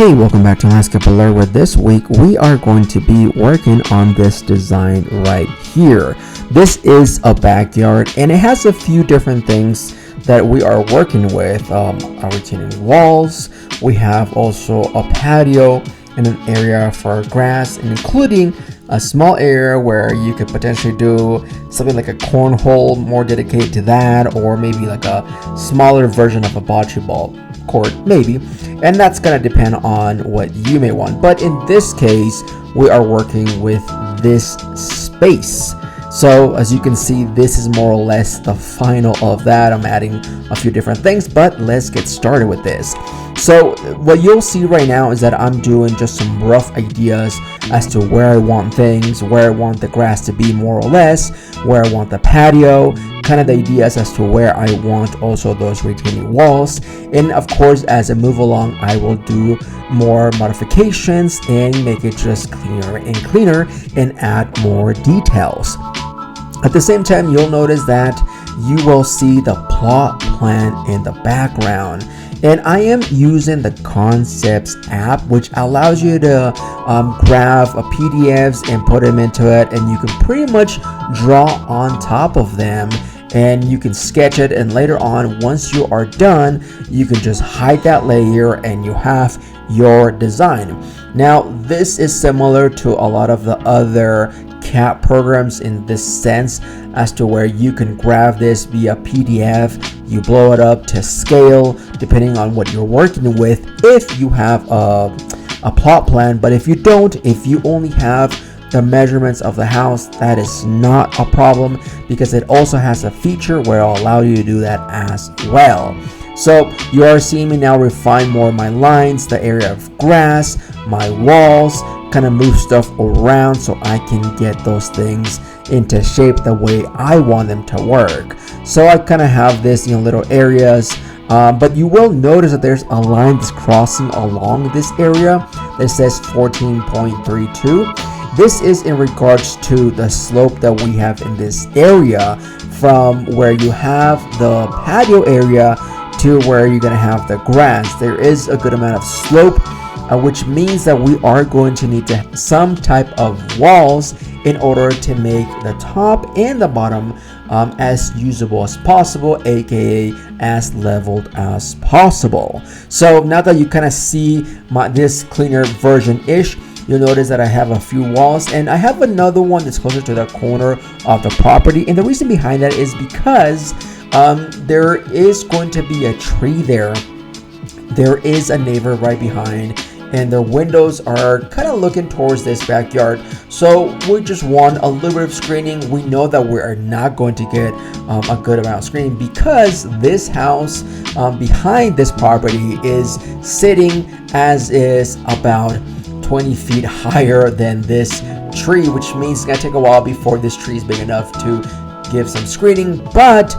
Hey, welcome back to Landscaper, where this week we are going to be working on this design right here. This is a backyard and it has a few different things that we are working with. Our retaining walls, we have also a patio and an area for grass, and including a small area where you could potentially do something like a cornhole more dedicated to that, or maybe like a smaller version of a bocce ball court, maybe. And that's gonna depend on what you may want, but in this case we are working with this space. So as you can see, this is more or less the final of that. I'm adding a few different things, but let's get started with this. So what you'll see right now is that I'm doing just some rough ideas as to where I want things, where I want the grass to be more or less, where I want the patio, kind of the ideas as to where I want also those retaining walls. And of course, as I move along, I will do more modifications and make it just cleaner and cleaner and add more details. At the same time, you'll notice that you will see the plot plan in the background. And I am using the Concepts app, which allows you to grab PDFs and put them into it, and you can pretty much draw on top of them, and you can sketch it, and later on, once you are done, you can just hide that layer and you have your design. Now, this is similar to a lot of the other CAD programs in this sense, as to where you can grab this via PDF, you blow it up to scale depending on what you're working with if you have a plot plan. But if you don't, if you only have the measurements of the house, that is not a problem, because it also has a feature where it'll allow you to do that as well. So you are seeing me now refine more of my lines, the area of grass, my walls, kind of move stuff around so I can get those things into shape the way I want them to work. So I kind of have this, little areas, but you will notice that there's a line that's crossing along this area that says 14.32. This is in regards to the slope that we have in this area from where you have the patio area to where you're going to have the grass. There is a good amount of slope, which means that we are going to need to have some type of walls in order to make the top and the bottom as usable as possible, aka as leveled as possible. So now that you kind of see this cleaner version-ish, you'll notice that I have a few walls, and I have another one that's closer to the corner of the property. And the reason behind that is because there is going to be a tree there. There is a neighbor right behind, and their windows are kind of looking towards this backyard. So we just want a little bit of screening. We know that we are not going to get a good amount of screening because this house behind this property is sitting as is about 20 feet higher than this tree, which means it's gonna take a while before this tree is big enough to give some screening, but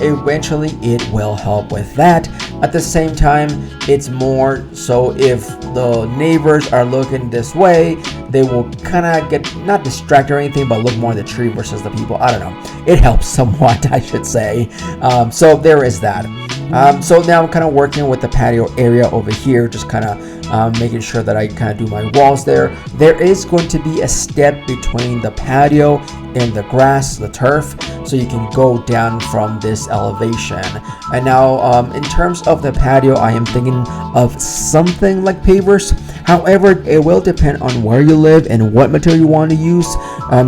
eventually it will help with that. At the same time, it's more so if the neighbors are looking this way, they will kind of get not distracted or anything, but look more at the tree versus the people. I don't know, it helps somewhat, I should say. So there is that. So now I'm kind of working with the patio area over here, just kind of making sure that I kind of do my walls there. There is going to be a step between the patio and the grass, the turf, so you can go down from this elevation. And now in terms of the patio, I am thinking of something like pavers. However, it will depend on where you live and what material you want to use.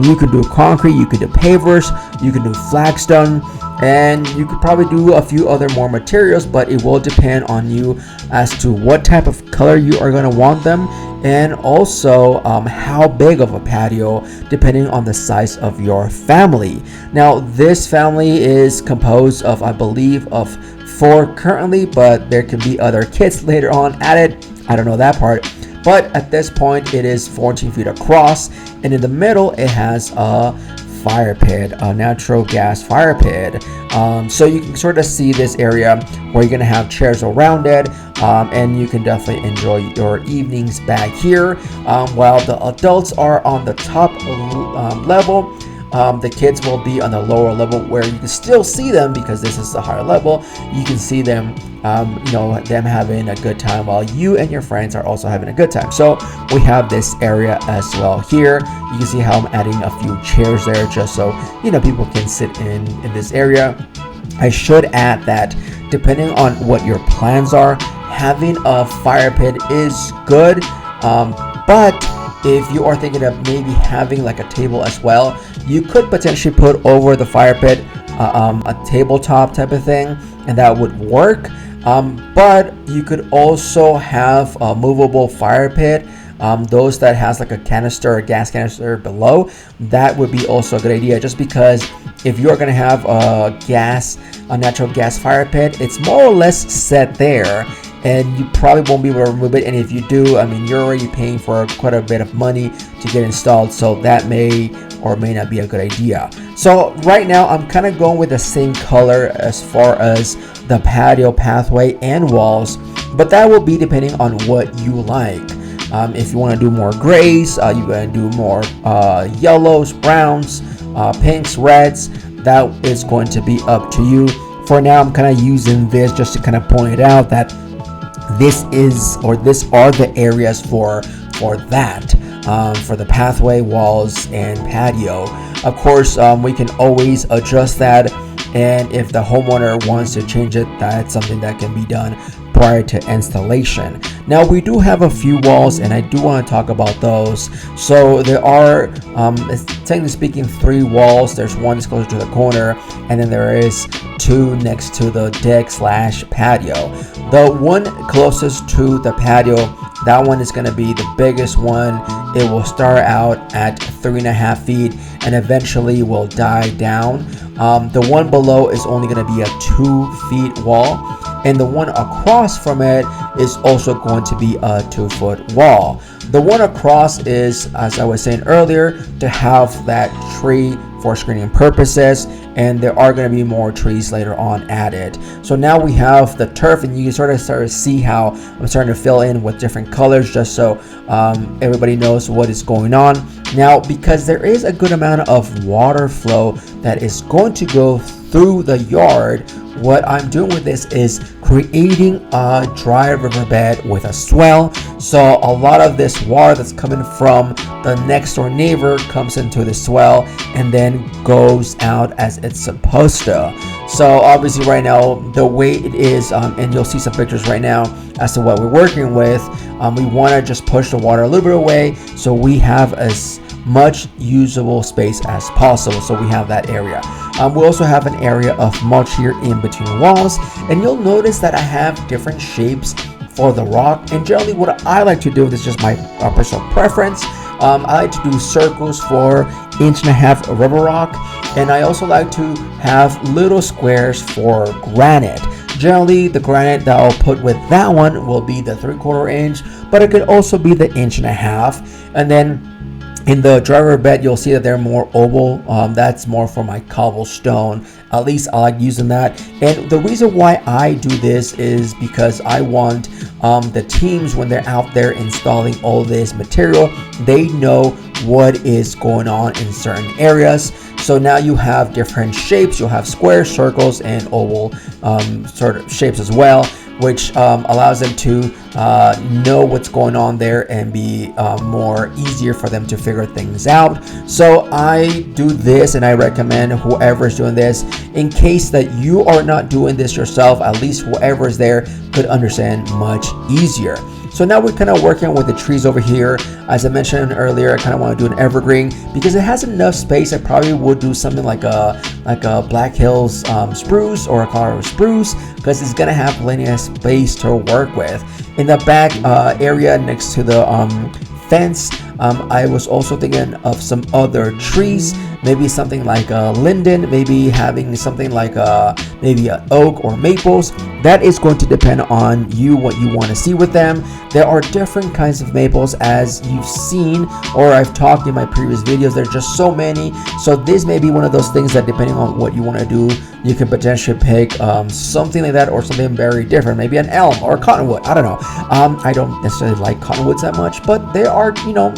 You could do concrete, you could do pavers, you could do flagstone, and you could probably do a few other more materials, but it will depend on you as to what type of color you are going to want them, and also how big of a patio depending on the size of your family. Now this family is composed of, I believe, of 4 currently, but there can be other kids later on added. I don't know that part, but at this point it is 14 feet across, and in the middle it has a fire pit, a natural gas fire pit. So you can sort of see this area where you're gonna have chairs around it, and you can definitely enjoy your evenings back here while the adults are on the top level. The kids will be on the lower level where you can still see them because this is the higher level. You can see them, them having a good time while you and your friends are also having a good time. So we have this area as well here. You can see how I'm adding a few chairs there just so, people can sit in this area. I should add that depending on what your plans are, having a fire pit is good, but if you are thinking of maybe having like a table as well, you could potentially put over the fire pit a tabletop type of thing, and that would work. But you could also have a movable fire pit. Those that has like a canister or gas canister below, that would be also a good idea, just because if you're going to have a natural gas fire pit, it's more or less set there, and you probably won't be able to remove it. And if you do, I mean, you're already paying for quite a bit of money to get installed, so that may or may not be a good idea. So right now I'm kind of going with the same color as far as the patio pathway and walls, but that will be depending on what you like. If you want to do more grays, you're going to do more yellows, browns, pinks, reds. That is going to be up to you. For now, I'm kind of using this just to kind of point it out that this are the areas for that, for the pathway, walls, and patio. Of course, we can always adjust that, and if the homeowner wants to change it, that's something that can be done prior to installation. Now we do have a few walls, and I do want to talk about those. So there are, technically speaking, 3 walls. There's one that's closer to the corner, and then there is 2 next to the deck / patio. The one closest to the patio, that one is going to be the biggest one. It will start out at 3.5 feet and eventually will die down. The one below is only going to be a 2 feet wall, and the one across from it is also going to be a 2-foot wall. The one across is, as I was saying earlier, to have that tree for screening purposes, and there are going to be more trees later on added. So now we have the turf, and you can sort of start to see how I'm starting to fill in with different colors just so everybody knows what is going on. Now, because there is a good amount of water flow that is going to go through the yard, what I'm doing with this is creating a dry riverbed with a swell. So a lot of this water that's coming from the next door neighbor comes into the swell and then goes out as it's supposed to. So obviously right now, the way it is, and you'll see some pictures right now as to what we're working with, we want to just push the water a little bit away so we have as much usable space as possible. So we have that area. We also have an area of mulch here in between walls, and you'll notice that I have different shapes for the rock. And generally what I like to do, this is just my personal preference, I like to do circles for 1.5-inch rubber rock, and I also like to have little squares for granite. Generally, the granite that I'll put with that one will be the 3/4 inch, but it could also be the 1.5 inch. And then in the driver bed, you'll see that they're more oval. That's more for my cobblestone. At least I like using that. And the reason why I do this is because I want the teams, when they're out there installing all this material, they know what is going on in certain areas. So now you have different shapes. You'll have squares, circles, and oval sort of shapes as well, which allows them to know what's going on there and be more easier for them to figure things out. So I do this, and I recommend whoever is doing this, in case that you are not doing this yourself, at least whoever is there could understand much easier. So now we're kind of working with the trees over here. As I mentioned earlier, I kind of want to do an evergreen because it has enough space. I probably would do something like a Black Hills spruce or a Colorado spruce, because it's gonna have plenty of space to work with. In the back area next to the fence, I was also thinking of some other trees, maybe something like a linden, maybe having something like maybe an oak or maples. That is going to depend on you, what you want to see with them. There are different kinds of maples, as you've seen or I've talked in my previous videos. There's just so many. So this may be one of those things that, depending on what you want to do, you can potentially pick something like that, or something very different, maybe an elm or a cottonwood. I don't know. I don't necessarily like cottonwoods that much, but they are,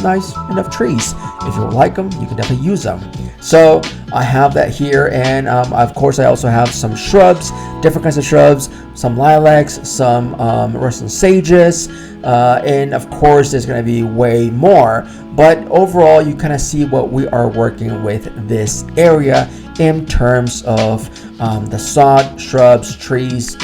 nice enough trees. If you like them, you can definitely use them. So I have that here, and of course I also have some shrubs, different kinds of shrubs, some lilacs, some Russian sages, and of course there's going to be way more. But overall, you kind of see what we are working with this area in terms of the sod, shrubs, trees,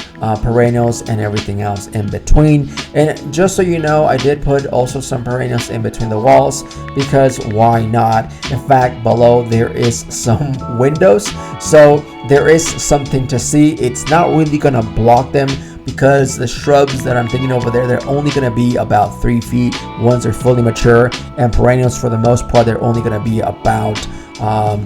perennials, and everything else in between. And just so you know, I did put also some perennials in between the walls, because why not? In fact, below there is some windows, so there is something to see. It's not really gonna block them, because the shrubs that I'm thinking over there, they're only going to be about 3 feet once they're fully mature, and perennials for the most part, they're only going to be about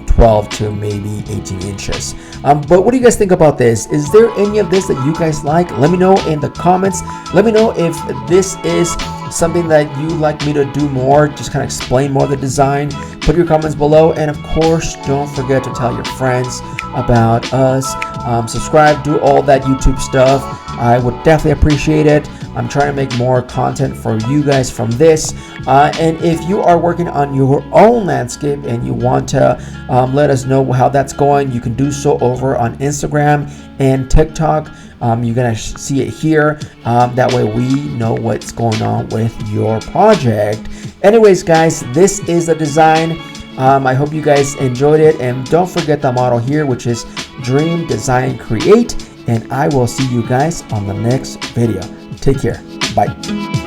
12 to maybe 18 inches. But what do you guys think about this? Is there any of this that you guys like? Let me know in the comments. Let me know if this is something that you like me to do more, just kind of explain more of the design. Put your comments below, and of course don't forget to tell your friends about us. Subscribe, do all that YouTube stuff. I would definitely appreciate it. I'm trying to make more content for you guys from this, and if you are working on your own landscape and you want to let us know how that's going, you can do so over on Instagram and TikTok. You're gonna see it here. That way we know what's going on with your project. Anyways guys, this is the design. I hope you guys enjoyed it, and don't forget the motto here, which is dream, design, create. And I will see you guys on the next video. Take care. Bye.